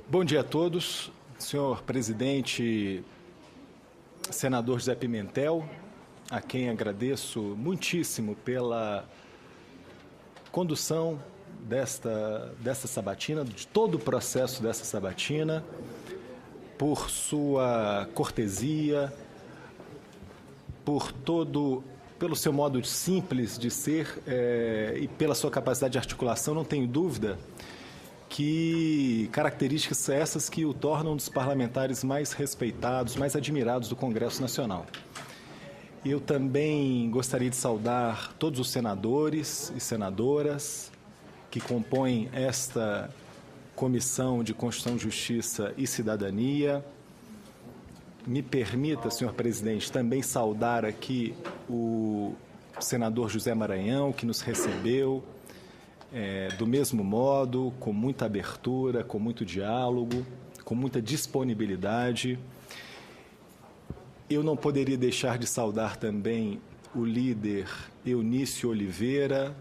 Bom dia a todos, senhor presidente, senador José Pimentel, a quem agradeço muitíssimo pela condução desta sabatina, de todo o processo dessa sabatina, por sua cortesia, pelo seu modo simples de ser e pela sua capacidade de articulação. Não tenho dúvida que características essas que o tornam um dos parlamentares mais respeitados, mais admirados do Congresso Nacional. Eu também gostaria de saudar todos os senadores e senadoras que compõem esta Comissão de Constituição, Justiça e Cidadania. Me permita, senhor presidente, também saudar aqui o senador José Maranhão, que nos recebeu do mesmo modo, com muita abertura, com muito diálogo, com muita disponibilidade. Eu não poderia deixar de saudar também o líder Eunício Oliveira.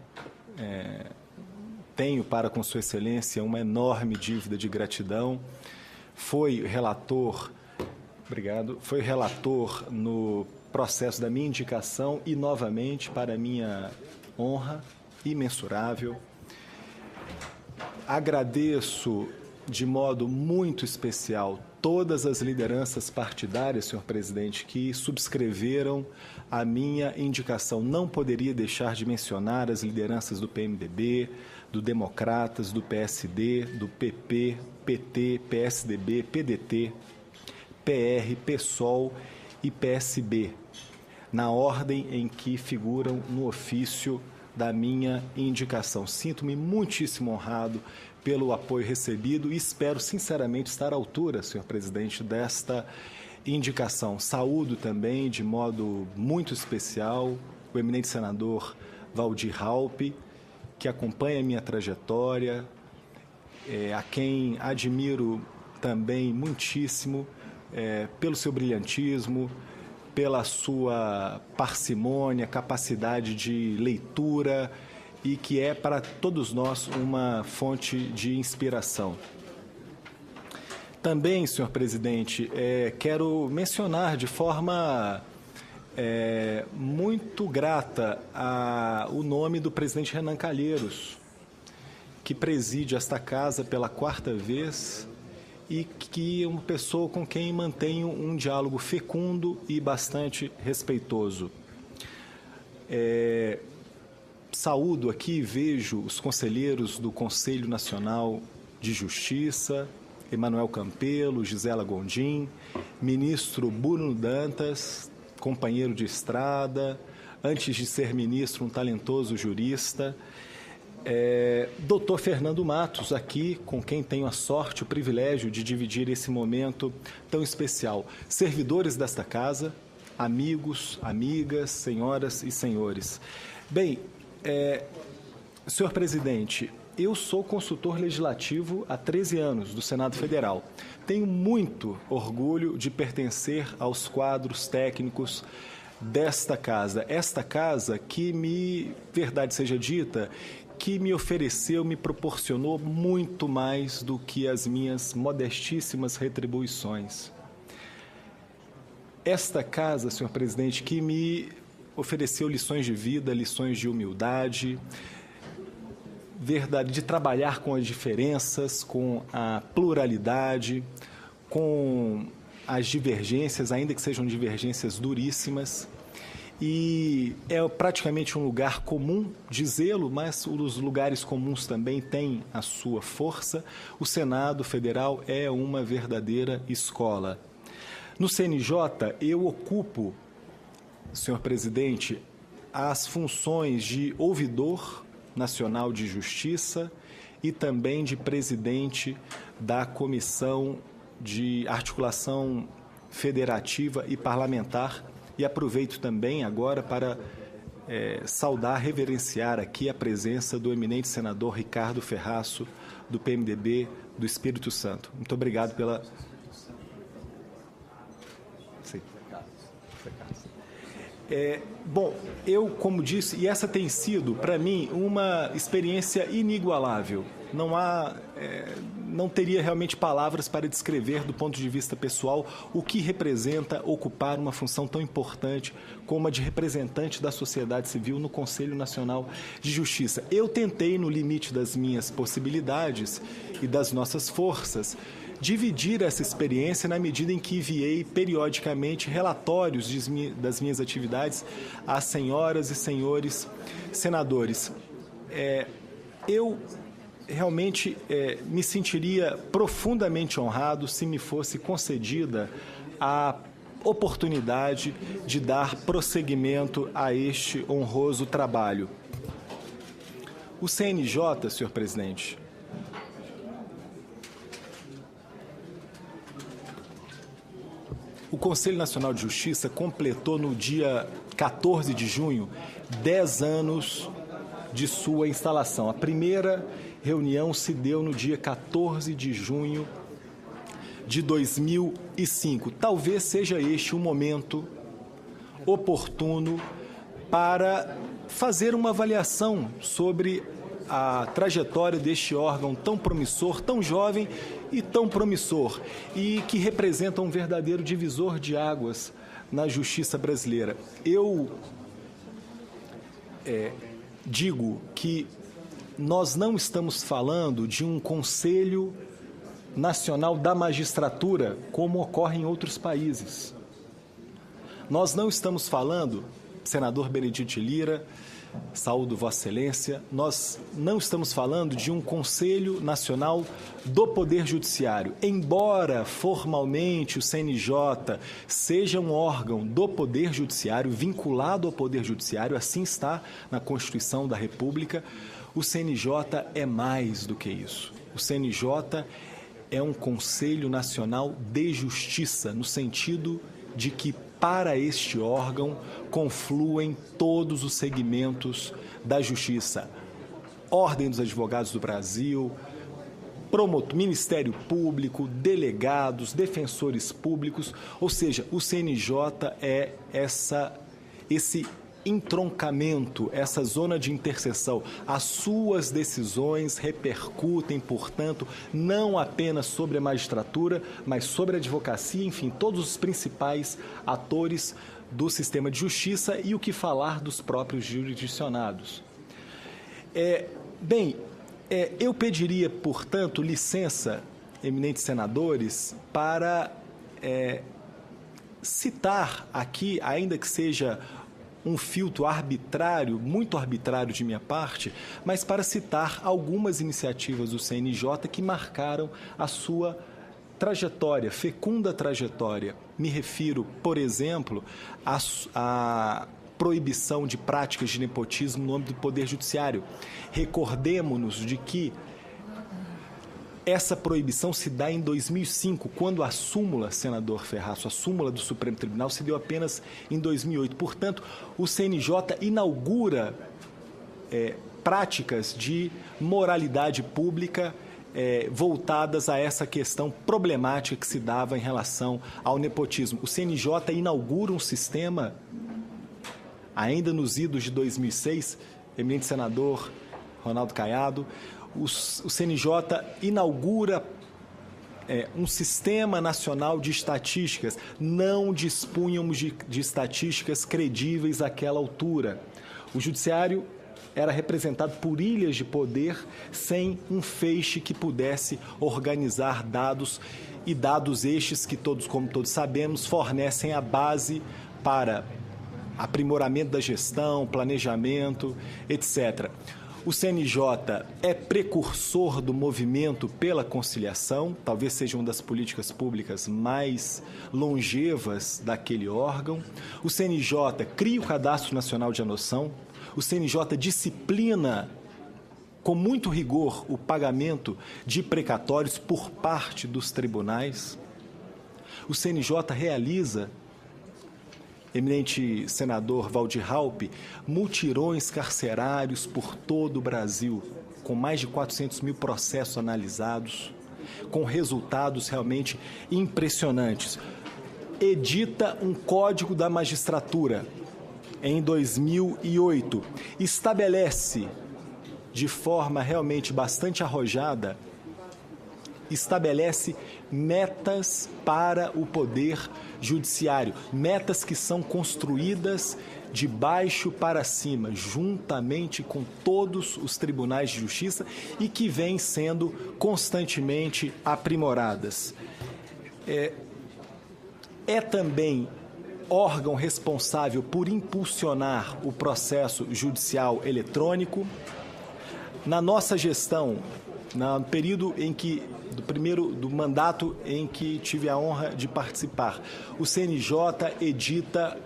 Tenho para com Sua Excelência uma enorme dívida de gratidão. Foi relator no processo da minha indicação e, novamente, para minha honra imensurável. Agradeço de modo muito especial todas as lideranças partidárias, senhor presidente, que subscreveram a minha indicação. Não poderia deixar de mencionar as lideranças do PMDB, do Democratas, do PSD, do PP, PT, PSDB, PDT, PR, PSOL e PSB, na ordem em que figuram no ofício da minha indicação. Sinto-me muitíssimo honrado pelo apoio recebido e espero sinceramente estar à altura, senhor presidente, desta indicação. Saúdo também, de modo muito especial, o eminente senador Waldir Raupp, que acompanha a minha trajetória, a quem admiro também muitíssimo pelo seu brilhantismo, pela sua parcimônia, capacidade de leitura e que é para todos nós uma fonte de inspiração. Também, senhor presidente, quero mencionar de forma muito grata o nome do presidente Renan Calheiros, que preside esta casa pela 4ª vez e que é uma pessoa com quem mantenho um diálogo fecundo e bastante respeitoso. Saúdo aqui, vejo os conselheiros do Conselho Nacional de Justiça, Emanuel Campelo, Gisela Gondim, ministro Bruno Dantas, companheiro de estrada, antes de ser ministro, um talentoso jurista, Dr. Fernando Matos, aqui, com quem tenho a sorte, o privilégio de dividir esse momento tão especial. Servidores desta casa, amigos, amigas, senhoras e senhores. Bem, senhor presidente, eu sou consultor legislativo há 13 anos do Senado Federal. Tenho muito orgulho de pertencer aos quadros técnicos desta casa. Esta casa que, verdade seja dita, que me ofereceu, me proporcionou muito mais do que as minhas modestíssimas retribuições. Esta casa, senhor presidente, que me ofereceu lições de vida, lições de humildade, verdade, de trabalhar com as diferenças, com a pluralidade, com as divergências, ainda que sejam divergências duríssimas. E é praticamente um lugar comum dizê-lo, mas os lugares comuns também têm a sua força. O Senado Federal é uma verdadeira escola. No CNJ, eu ocupo, senhor presidente, as funções de ouvidor nacional de justiça e também de presidente da Comissão de Articulação Federativa e Parlamentar. E aproveito também agora para saudar, reverenciar aqui a presença do eminente senador Ricardo Ferraço, do PMDB do Espírito Santo. Muito obrigado pela... Sim. Bom, eu, como disse, e essa tem sido, para mim, uma experiência inigualável. não teria realmente palavras para descrever, do ponto de vista pessoal, o que representa ocupar uma função tão importante como a de representante da sociedade civil no Conselho Nacional de Justiça. Eu tentei, no limite das minhas possibilidades e das nossas forças, dividir essa experiência na medida em que enviei periodicamente relatórios das minhas atividades às senhoras e senhores senadores. Eu realmente me sentiria profundamente honrado se me fosse concedida a oportunidade de dar prosseguimento a este honroso trabalho. O CNJ, senhor presidente, o Conselho Nacional de Justiça completou no dia 14 de junho 10 anos de sua instalação. A primeira reunião se deu no dia 14 de junho de 2005. Talvez seja este um momento oportuno para fazer uma avaliação sobre a trajetória deste órgão tão promissor, tão jovem e tão promissor, e que representa um verdadeiro divisor de águas na justiça brasileira. Eu digo que nós não estamos falando de um Conselho Nacional da Magistratura, como ocorre em outros países. Nós não estamos falando, senador Benedito Lira, saúdo Vossa Excelência, nós não estamos falando de um Conselho Nacional do Poder Judiciário. Embora formalmente o CNJ seja um órgão do Poder Judiciário, vinculado ao Poder Judiciário, assim está na Constituição da República, o CNJ é mais do que isso. O CNJ é um Conselho Nacional de Justiça, no sentido de que para este órgão confluem todos os segmentos da justiça. Ordem dos Advogados do Brasil, Ministério Público, delegados, defensores públicos, ou seja, o CNJ é esse entroncamento, essa zona de interseção. As suas decisões repercutem, portanto, não apenas sobre a magistratura, mas sobre a advocacia, enfim, todos os principais atores do sistema de justiça e o que falar dos próprios jurisdicionados. Eu pediria, portanto, licença, eminentes senadores, para citar aqui, ainda que seja um filtro arbitrário, muito arbitrário de minha parte, mas para citar algumas iniciativas do CNJ que marcaram a sua trajetória, fecunda trajetória. Me refiro, por exemplo, à proibição de práticas de nepotismo no âmbito do Poder Judiciário. Recordemo-nos de que essa proibição se dá em 2005, quando a súmula, senador Ferraço, a súmula do Supremo Tribunal se deu apenas em 2008. Portanto, o CNJ inaugura práticas de moralidade pública voltadas a essa questão problemática que se dava em relação ao nepotismo. O CNJ inaugura um sistema, ainda nos idos de 2006, eminente senador Ronaldo Caiado, o CNJ inaugura um sistema nacional de estatísticas. Não dispunhamos de estatísticas credíveis àquela altura. O judiciário era representado por ilhas de poder sem um feixe que pudesse organizar dados, e dados estes que como todos sabemos, fornecem a base para aprimoramento da gestão, planejamento, etc. O CNJ é precursor do movimento pela conciliação, talvez seja uma das políticas públicas mais longevas daquele órgão. O CNJ cria o Cadastro Nacional de Anoção. O CNJ disciplina com muito rigor o pagamento de precatórios por parte dos tribunais. O CNJ realiza, eminente senador Waldir Raupp, mutirões carcerários por todo o Brasil, com mais de 400 mil processos analisados, com resultados realmente impressionantes. Edita um Código da Magistratura em 2008, estabelece de forma realmente bastante arrojada, estabelece metas para o Poder Judiciário, metas que são construídas de baixo para cima, juntamente com todos os tribunais de justiça e que vêm sendo constantemente aprimoradas. É também órgão responsável por impulsionar o processo judicial eletrônico. Na nossa gestão, no período em que do mandato em que tive a honra de participar, o CNJ edita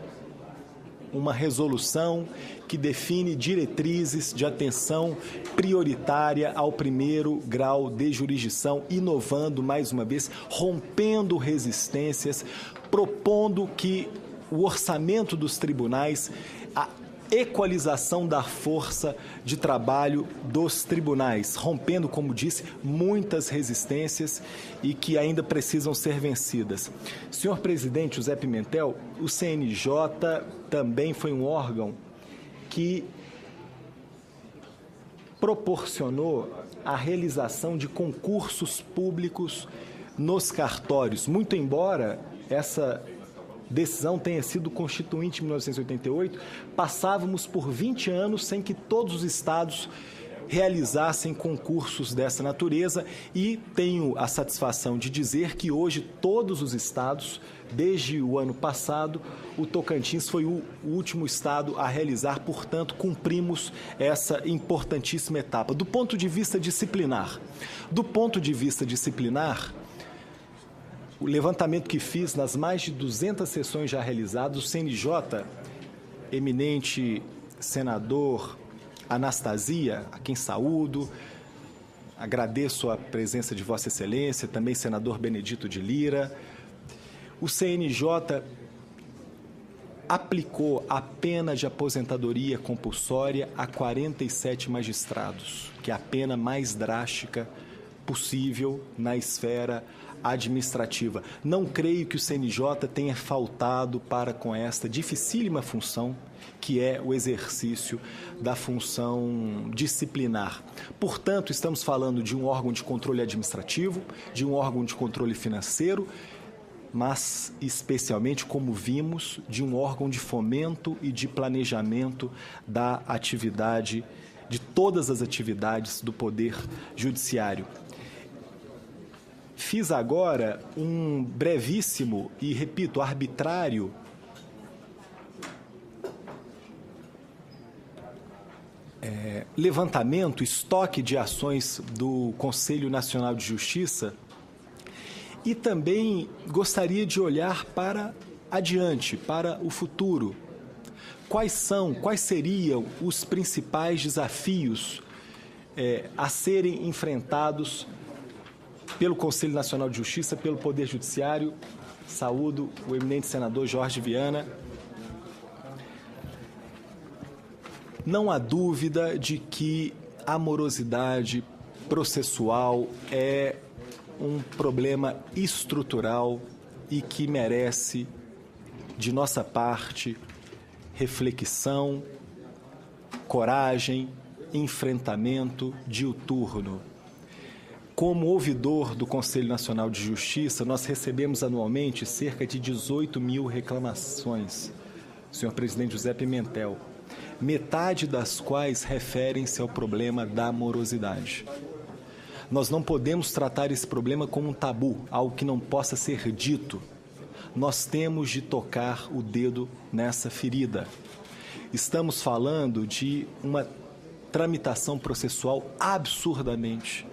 uma resolução que define diretrizes de atenção prioritária ao primeiro grau de jurisdição, inovando mais uma vez, rompendo resistências, propondo que o orçamento dos tribunais, a equalização da força de trabalho dos tribunais, rompendo, como disse, muitas resistências e que ainda precisam ser vencidas. Senhor presidente José Pimentel, o CNJ também foi um órgão que proporcionou a realização de concursos públicos nos cartórios, muito embora essa decisão tenha sido constituinte em 1988, passávamos por 20 anos sem que todos os estados realizassem concursos dessa natureza e tenho a satisfação de dizer que hoje todos os estados, desde o ano passado, o Tocantins foi o último estado a realizar, portanto, cumprimos essa importantíssima etapa. Do ponto de vista disciplinar, o levantamento que fiz nas mais de 200 sessões já realizadas, o CNJ, eminente senador Anastasia, a quem saúdo, agradeço a presença de Vossa Excelência, também senador Benedito de Lira, o CNJ aplicou a pena de aposentadoria compulsória a 47 magistrados, que é a pena mais drástica possível na esfera administrativa. Não creio que o CNJ tenha faltado para com esta dificílima função, que é o exercício da função disciplinar. Portanto, estamos falando de um órgão de controle administrativo, de um órgão de controle financeiro, mas especialmente, como vimos, de um órgão de fomento e de planejamento da atividade, de todas as atividades do Poder Judiciário. Fiz agora um brevíssimo e, repito, arbitrário levantamento, estoque de ações do Conselho Nacional de Justiça e também gostaria de olhar para adiante, para o futuro. Quais seriam os principais desafios a serem enfrentados pelo Conselho Nacional de Justiça, pelo Poder Judiciário? Saúdo o eminente senador Jorge Viana. Não há dúvida de que a morosidade processual é um problema estrutural e que merece, de nossa parte, reflexão, coragem, enfrentamento diuturno. Como ouvidor do Conselho Nacional de Justiça, nós recebemos anualmente cerca de 18 mil reclamações, senhor presidente José Pimentel, metade das quais referem-se ao problema da morosidade. Nós não podemos tratar esse problema como um tabu, algo que não possa ser dito. Nós temos de tocar o dedo nessa ferida. Estamos falando de uma tramitação processual absurdamente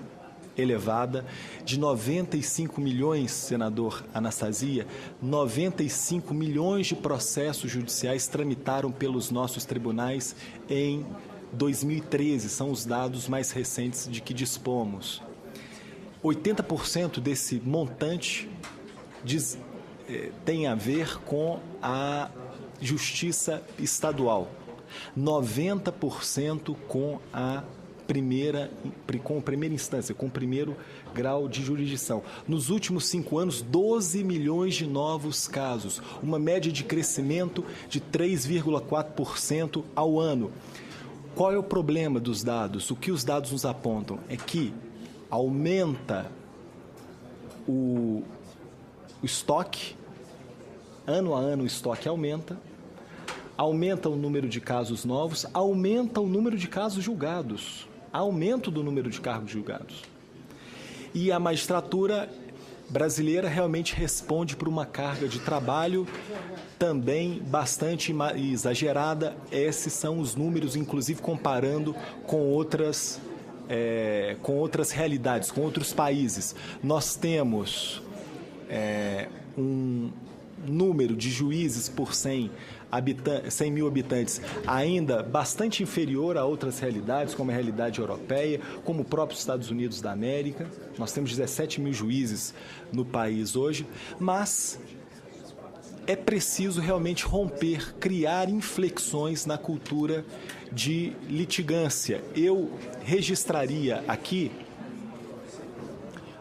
elevada, de 95 milhões, senador Anastasia, 95 milhões de processos judiciais tramitaram pelos nossos tribunais em 2013, são os dados mais recentes de que dispomos. 80% desse montante tem a ver com a justiça estadual, 90% com a primeira instância, com o primeiro grau de jurisdição. Nos últimos 5 anos, 12 milhões de novos casos, uma média de crescimento de 3,4% ao ano. Qual é o problema dos dados? O que os dados nos apontam é que aumenta o estoque, ano a ano o estoque aumenta o número de casos novos, aumenta o número de casos julgados, aumento do número de cargos julgados. E a magistratura brasileira realmente responde por uma carga de trabalho também bastante exagerada. Esses são os números, inclusive comparando com outras realidades, com outros países. Nós temos um número de juízes por 100 mil habitantes ainda bastante inferior a outras realidades, como a realidade europeia, como o próprio Estados Unidos da América. Nós temos 17 mil juízes no país hoje, mas é preciso realmente romper, criar inflexões na cultura de litigância. Eu registraria aqui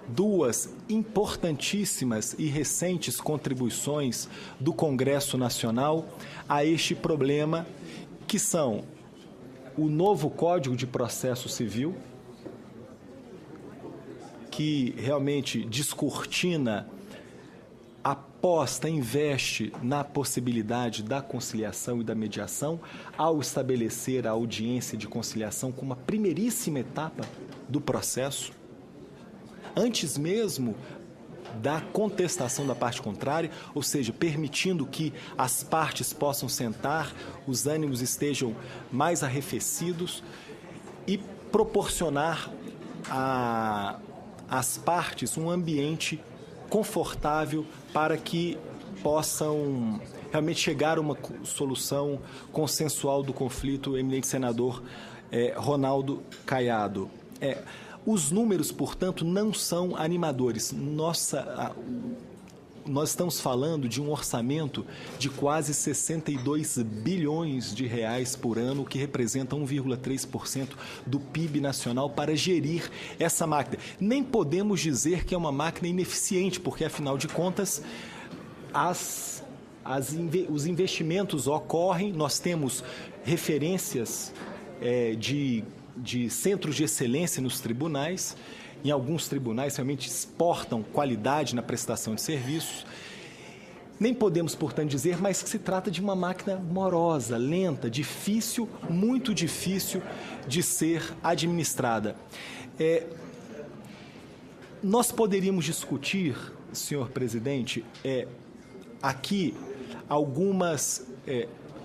duas importantíssimas e recentes contribuições do Congresso Nacional a este problema, que são o novo Código de Processo Civil, que realmente descortina, aposta, investe na possibilidade da conciliação e da mediação, ao estabelecer a audiência de conciliação como uma primeiríssima etapa do processo, antes mesmo da contestação da parte contrária, ou seja, permitindo que as partes possam sentar, os ânimos estejam mais arrefecidos e proporcionar às partes um ambiente confortável para que possam realmente chegar a uma solução consensual do conflito. Eminente senador Ronaldo Caiado. Os números, portanto, não são animadores. Nós estamos falando de um orçamento de quase 62 bilhões de reais por ano, o que representa 1,3% do PIB nacional para gerir essa máquina. Nem podemos dizer que é uma máquina ineficiente, porque, afinal de contas, os investimentos ocorrem, nós temos referências de centros de excelência nos tribunais. Em alguns tribunais realmente exportam qualidade na prestação de serviços. Nem podemos, portanto, dizer, mas que se trata de uma máquina morosa, lenta, difícil, muito difícil de ser administrada. Nós poderíamos discutir, senhor presidente, aqui algumas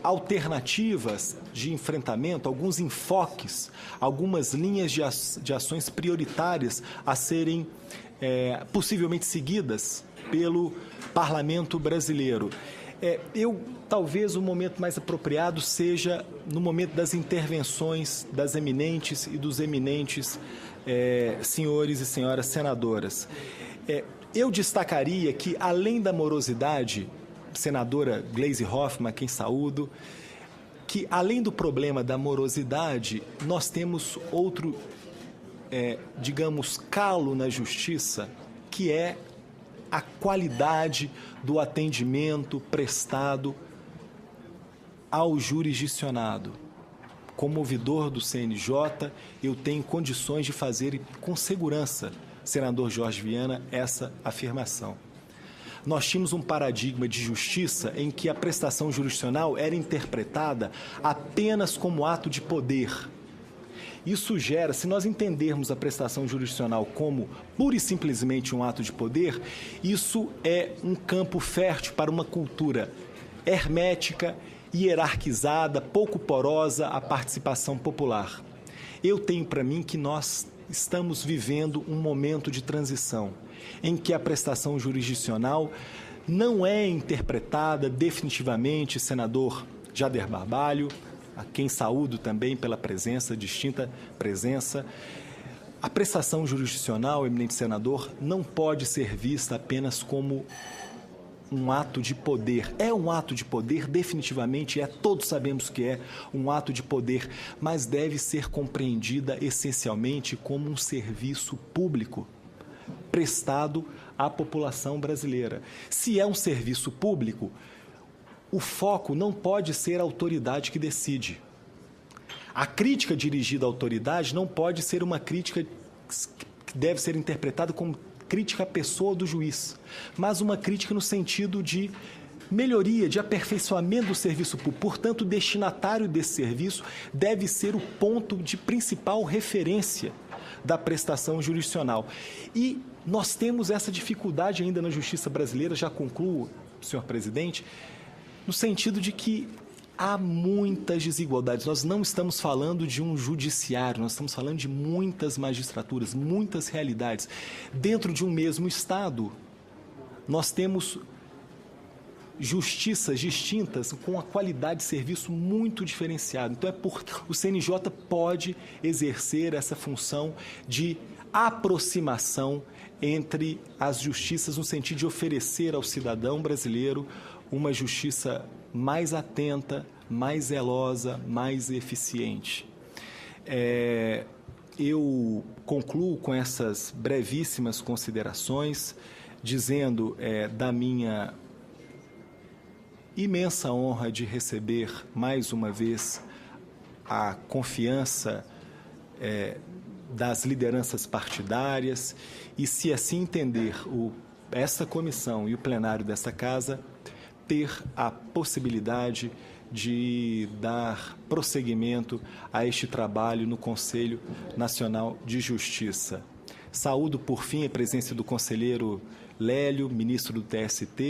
alternativas de enfrentamento, alguns enfoques, algumas linhas de ações prioritárias a serem possivelmente seguidas pelo Parlamento brasileiro. Talvez o momento mais apropriado seja no momento das intervenções das eminentes e dos eminentes senhores e senhoras senadoras. Eu destacaria que, além da morosidade, senadora Gleisi Hoffmann, a quem saúdo, que além do problema da morosidade, nós temos outro, digamos, calo na justiça, que é a qualidade do atendimento prestado ao jurisdicionado. Como ouvidor do CNJ, eu tenho condições de fazer com segurança, senador Jorge Viana, essa afirmação. Nós tínhamos um paradigma de justiça em que a prestação jurisdicional era interpretada apenas como ato de poder. Isso gera, se nós entendermos a prestação jurisdicional como pura e simplesmente um ato de poder, isso é um campo fértil para uma cultura hermética, hierarquizada, pouco porosa à participação popular. Eu tenho para mim que nós estamos vivendo um momento de transição, em que a prestação jurisdicional não é interpretada definitivamente, senador Jader Barbalho, a quem saúdo também pela presença, distinta presença. A prestação jurisdicional, eminente senador, não pode ser vista apenas como um ato de poder. É um ato de poder, definitivamente todos sabemos que é um ato de poder, mas deve ser compreendida essencialmente como um serviço público prestado à população brasileira. Se é um serviço público, o foco não pode ser a autoridade que decide. A crítica dirigida à autoridade não pode ser uma crítica que deve ser interpretada como crítica à pessoa do juiz, mas uma crítica no sentido de melhoria, de aperfeiçoamento do serviço público. Portanto, o destinatário desse serviço deve ser o ponto de principal referência da prestação jurisdicional. E nós temos essa dificuldade ainda na justiça brasileira, já concluo, senhor presidente, no sentido de que há muitas desigualdades. Nós não estamos falando de um judiciário, nós estamos falando de muitas magistraturas, muitas realidades. Dentro de um mesmo Estado, nós temos justiças distintas com a qualidade de serviço muito diferenciada. Então, o CNJ pode exercer essa função de aproximação entre as justiças no sentido de oferecer ao cidadão brasileiro uma justiça mais atenta, mais zelosa, mais eficiente. Eu concluo com essas brevíssimas considerações, dizendo da minha imensa honra de receber mais uma vez a confiança das lideranças partidárias e, se assim entender, essa comissão e o plenário dessa casa, ter a possibilidade de dar prosseguimento a este trabalho no Conselho Nacional de Justiça. Saúdo, por fim, a presença do conselheiro Lélio, ministro do TST,